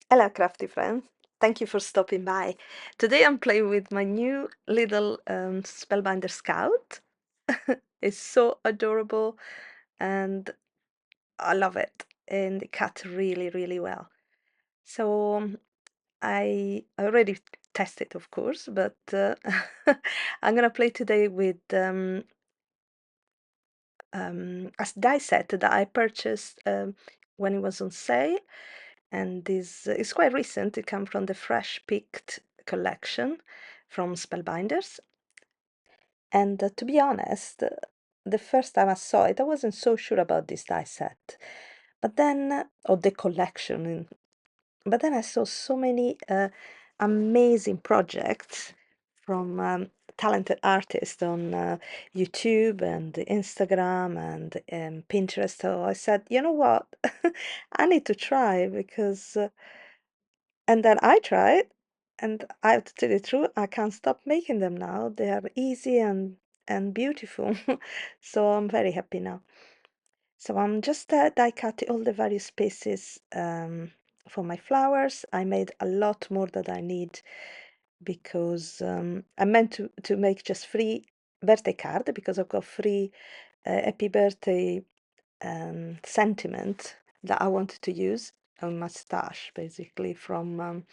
Hello, crafty friends. Thank you for stopping by. Today I'm playing with my new little Spellbinder Scout. It's so adorable and I love it. And it cut really, really well. So I already tested, of course, but I'm gonna play today with a die set that I purchased when it was on sale. And this is quite recent. It comes from the Fresh Picked collection from Spellbinders. And to be honest, the first time I saw it, I wasn't so sure about this die set. But then, or the collection, but then I saw so many amazing projects from talented artists on YouTube and Instagram and Pinterest. So I said, you know what? I need to try because and then I tried, and I have to tell you the truth, I can't stop making them now. They are easy and beautiful, so I'm very happy now. So I'm just die cutting all the various pieces for my flowers. I made a lot more than I need because I meant to make just 3 birthday card because I've got 3 happy birthday sentiment that I wanted to use on my stash, basically from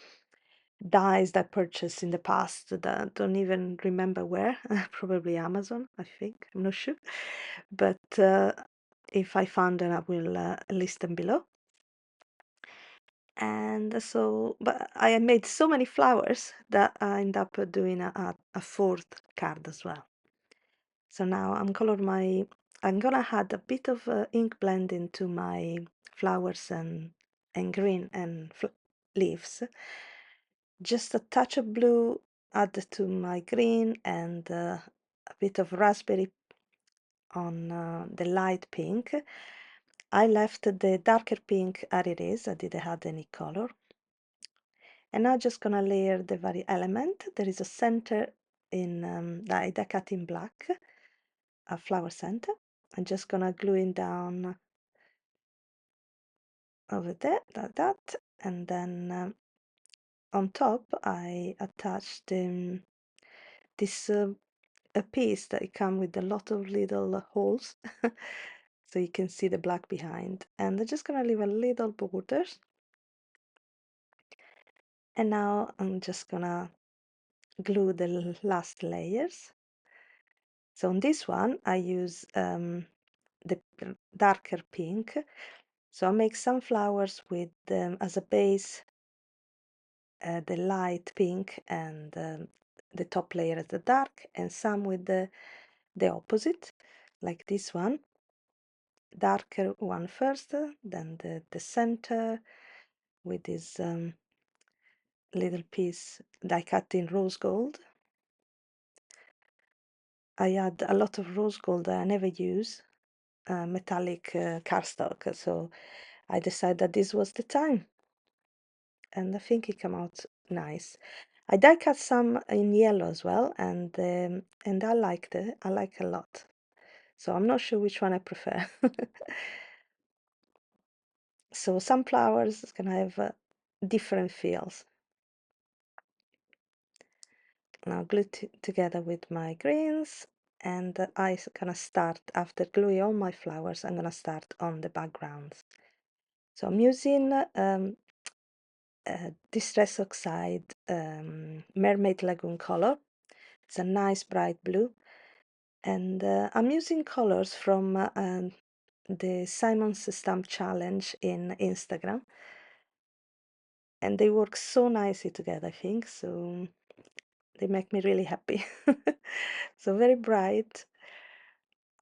dies that I purchased in the past that I don't even remember where. Probably Amazon, I think. I'm not sure. But if I found them, I will list them below. And so, but I made so many flowers that I end up doing a 4th card as well. So now I'm gonna add a bit of ink blend into my flowers and green and leaves. Just a touch of blue added to my green and a bit of raspberry on the light pink. I left the darker pink as it is. I didn't add any color. And now just gonna layer the very element. There is a center in that I cut in black, a flower center. I'm just gonna glue it down over there, like that, and then on top I attached this a piece that come with a lot of little holes so you can see the black behind, and I'm just gonna leave a little borders. And now I'm just gonna glue the last layers. So on this one I use the darker pink, so I make some flowers with as a base the light pink and the top layer is the dark, and some with the opposite, like this one, darker one first, then the center with this little piece that I cut in rose gold. I add a lot of rose gold that I never use, metallic cardstock, so I decided that this was the time, and I think it came out nice. I die cut some in yellow as well, and I liked it. I like a lot. So I'm not sure which one I prefer. So some flowers can have different feels. Now glue together with my greens, and I'm gonna start after gluing all my flowers. I'm gonna start on the backgrounds. So I'm using Distress Oxide Mermaid Lagoon color. It's a nice bright blue, and I'm using colors from the SimonSaysStamp challenge in Instagram, and they work so nicely together, I think. So they make me really happy. So very bright.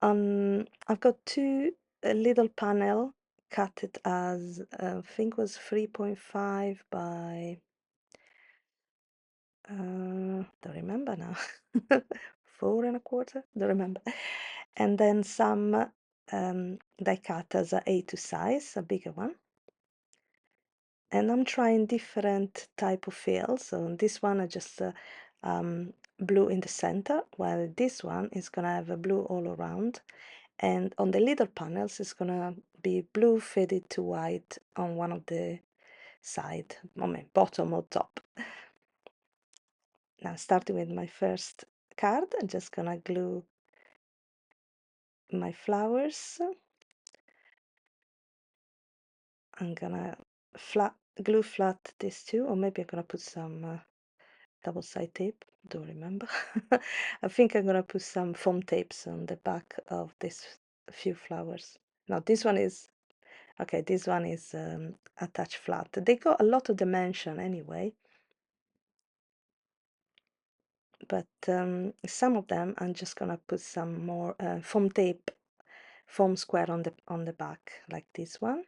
I've got 2 little panel cut it as I think was 3.5 by don't remember now. 4 1/4, don't remember. And then some die cut as a A2 size, a bigger one. And I'm trying different type of fields. So this one I just blue in the center, while this one is gonna have a blue all around. And on the little panels it's gonna be blue faded to white on one of the side, I mean bottom or top. Now starting with my first card, I'm just gonna glue my flowers. I'm gonna glue flat these two, or maybe I'm gonna put some double side tape, don't remember. I think I'm gonna put some foam tapes on the back of this few flowers. Now this one is okay, this one is attached flat. They got a lot of dimension anyway, but some of them I'm just gonna put some more foam tape, foam square on the back, like this one.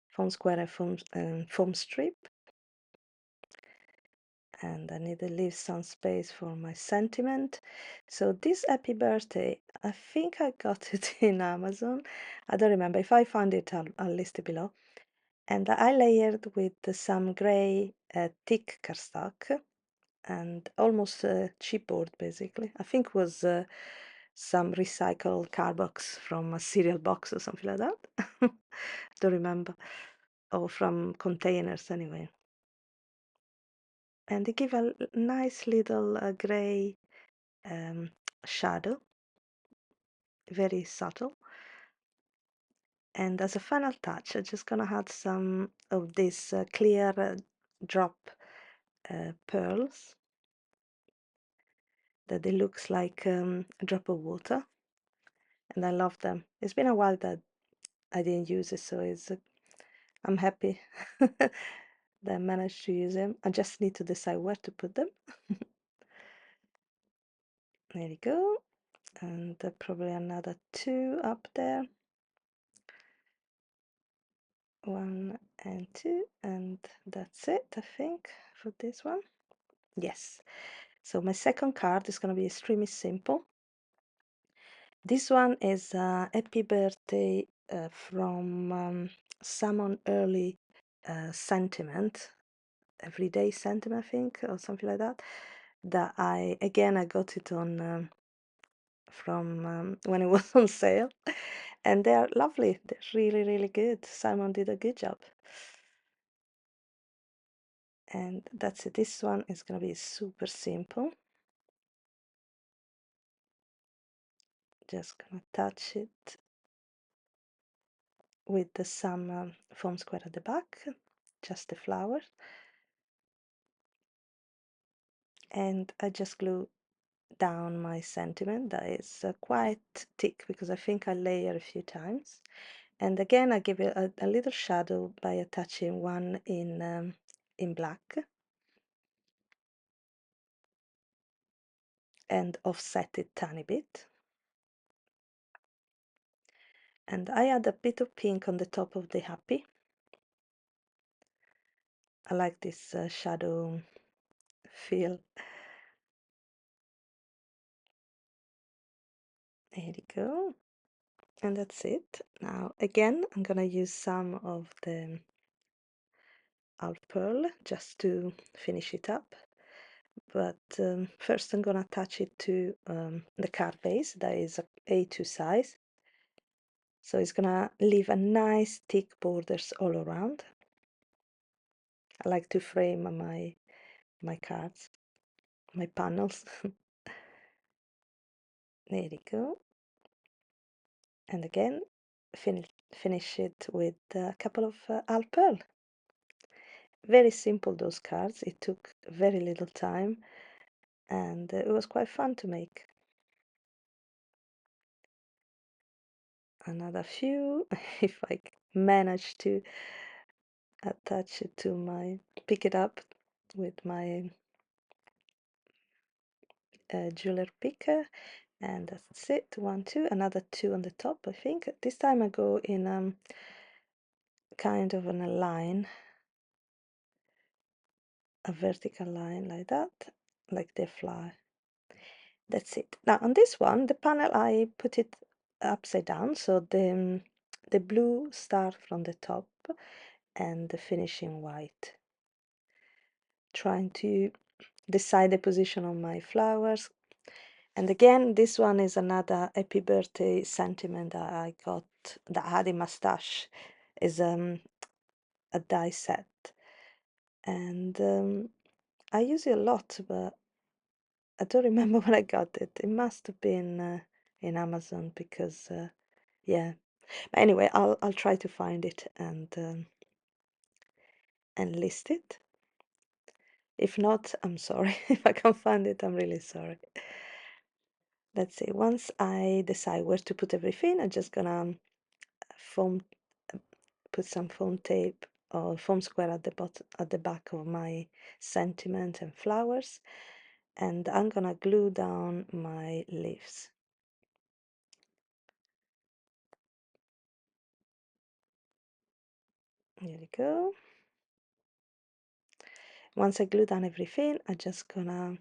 Foam square and foam strip. And I need to leave some space for my sentiment. So this happy birthday, I think I got it in Amazon. I don't remember. If I find it, I'll list it below. And I layered with some gray thick cardstock and almost chipboard basically. I think it was some recycled card box from a cereal box or something like that. Don't remember. Or from containers anyway. And they give a nice little gray shadow, very subtle. And as a final touch, I'm just gonna add some of these clear drop pearls that they looks like a drop of water, and I love them. It's been a while that I didn't use it, so I'm happy that I managed to use them. I just need to decide where to put them. There you go, and probably another two up there. 1 and 2, and that's it, I think, for this one. Yes, so my second card is going to be extremely simple. This one is happy birthday from Salmon Early Sentiment, everyday sentiment, I think, or something like that. That I got it on from when it was on sale, and they are lovely. They're really, really good. Simon did a good job. And that's it. This one is going to be super simple. Just gonna touch it with some foam square at the back, just the flower, and I just glue down my sentiment that is quite thick because I think I layer a few times, and again I give it a little shadow by attaching one in black and offset it tiny bit, and I add a bit of pink on the top of the happy. I like this shadow feel. There you go. And that's it. Now again, I'm gonna use some of the alt pearl just to finish it up. But first I'm gonna attach it to the card base that is a A2 size. So it's gonna leave a nice thick borders all around. I like to frame my cards, my panels. There you go. And again, finish it with a couple of alt pearl. Very simple, those cards. It took very little time and it was quite fun to make. Another few, if I manage to attach it to pick it up with my jeweler picker, and that's it. 1, 2, another 2 on the top, I think. This time I go in kind of on a line, a vertical line like that, like they fly. That's it. Now on this one, the panel I put it upside down, so the blue start from the top and the finishing white. Trying to decide the position of my flowers. And again, this one is another happy birthday sentiment that I got, that I had in my stash. Is a die set, and I use it a lot, but I don't remember when I got it. It must have been in Amazon because yeah. But anyway, I'll try to find it and list it. If not, I'm sorry. If I can't find it, I'm really sorry. Let's see. Once I decide where to put everything, I'm just gonna foam put some foam tape or foam square at the bottom at the back of my sentiment and flowers, and I'm gonna glue down my leaves. Here we go. Once I glue down everything, I'm just gonna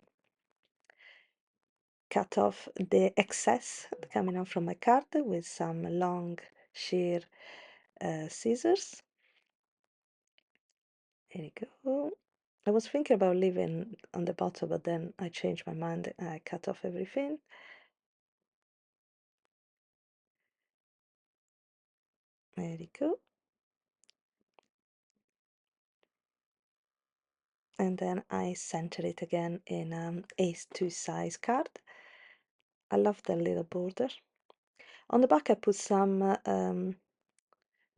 cut off the excess coming out from my card with some long shear scissors. Here we go. I was thinking about leaving on the bottom, but then I changed my mind and I cut off everything. There we go. And then I center it again in A2 size card. I love the little border. On the back I put some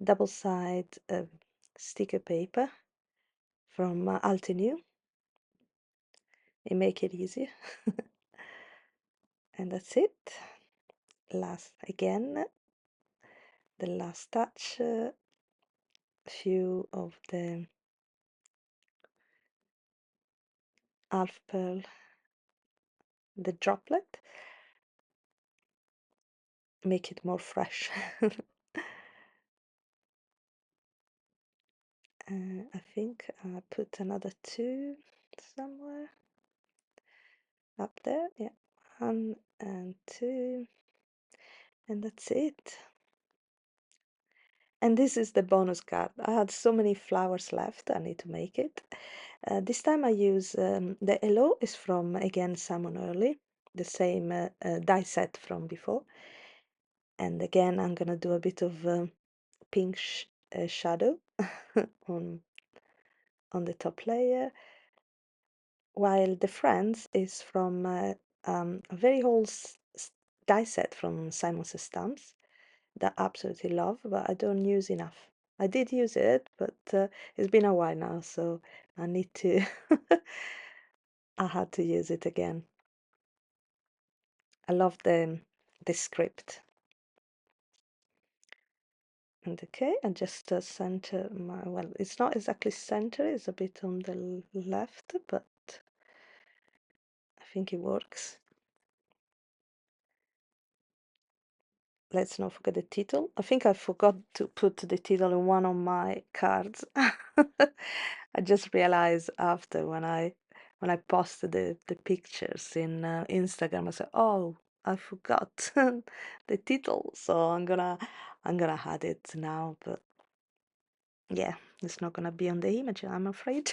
double side sticker paper from Altenew. It make it easier. And that's it. Last again, the last touch, few of the half pearl, the droplet, make it more fresh. I think I put another two somewhere up there. Yeah, one and two, and that's it. And this is the bonus card. I had so many flowers left. I need to make it. This time I use the Hello is from again Salmon Early, the same die set from before. And again, I'm gonna do a bit of pink shadow on the top layer, while the Friends is from a very old die set from SimonSaysStamp that I absolutely love, but I don't use enough. I did use it, but it's been a while now, so I need to. I had to use it again. I love the script. And okay, and just center my, well, it's not exactly center, it's a bit on the left, but I think it works. Let's not forget the title. I think I forgot to put the title in one of my cards. I just realized after when I posted the pictures in Instagram, I said, "Oh, I forgot the title." So I'm gonna add it now, but yeah, it's not gonna be on the image, I'm afraid.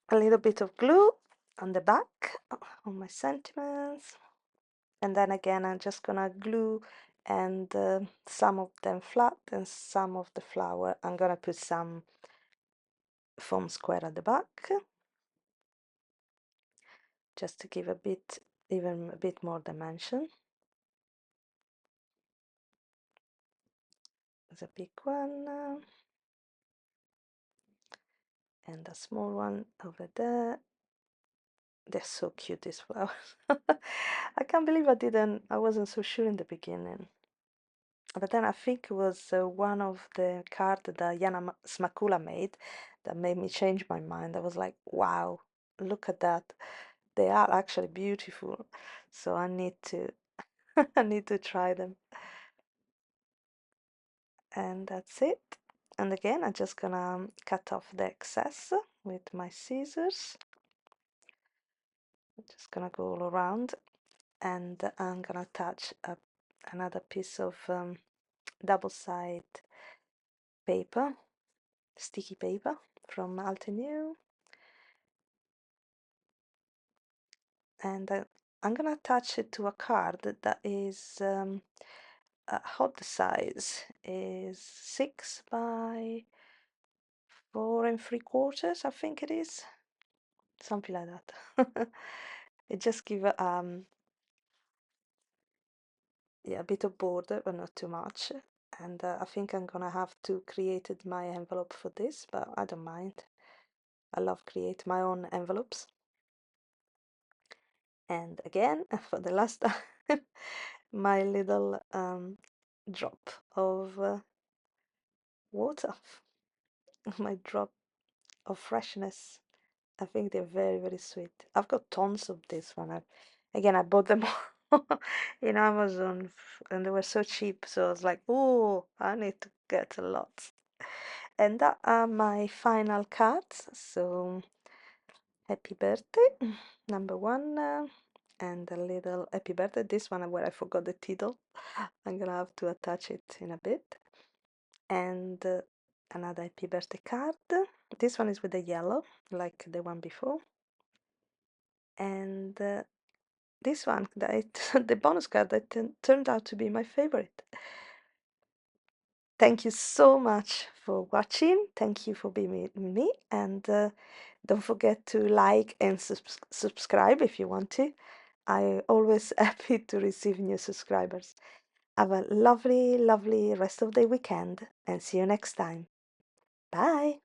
A little bit of glue on the back on my sentiments, and then again I'm just gonna glue and some of them flat and some of the flower I'm gonna put some foam square at the back just to give a bit, even a bit more dimension. There's a big one and a small one over there. They're so cute, these flowers. I can't believe I wasn't so sure in the beginning. But then I think it was one of the cards that Yana Smakula made that made me change my mind. I was like, wow, look at that. They are actually beautiful. So I need to I need to try them. And that's it. And again, I'm just gonna cut off the excess with my scissors. I'm just gonna go all around, and I'm gonna attach another piece of double side paper, sticky paper from Altenew, and I'm gonna attach it to a card that is hot size is 6 by 4 3/4, I think it is, something like that. It just give yeah, a bit of border, but not too much. And I think I'm gonna have to create my envelope for this, but I don't mind. I love create my own envelopes. And again, for the last time, my little drop of water, my drop of freshness. I think they're very, very sweet. I've got tons of this one. Again, I bought them all in Amazon and they were so cheap. So I was like, oh, I need to get a lot. And that are my final cards. So happy birthday, number one. And a little happy birthday. This one where I forgot the title. I'm gonna have to attach it in a bit. And another happy birthday card. This one is with the yellow, like the one before. And this one, the bonus card that turned out to be my favorite. Thank you so much for watching. Thank you for being with me. And don't forget to like and subscribe if you want to. I'm always happy to receive new subscribers. Have a lovely, lovely rest of the weekend and see you next time. Bye.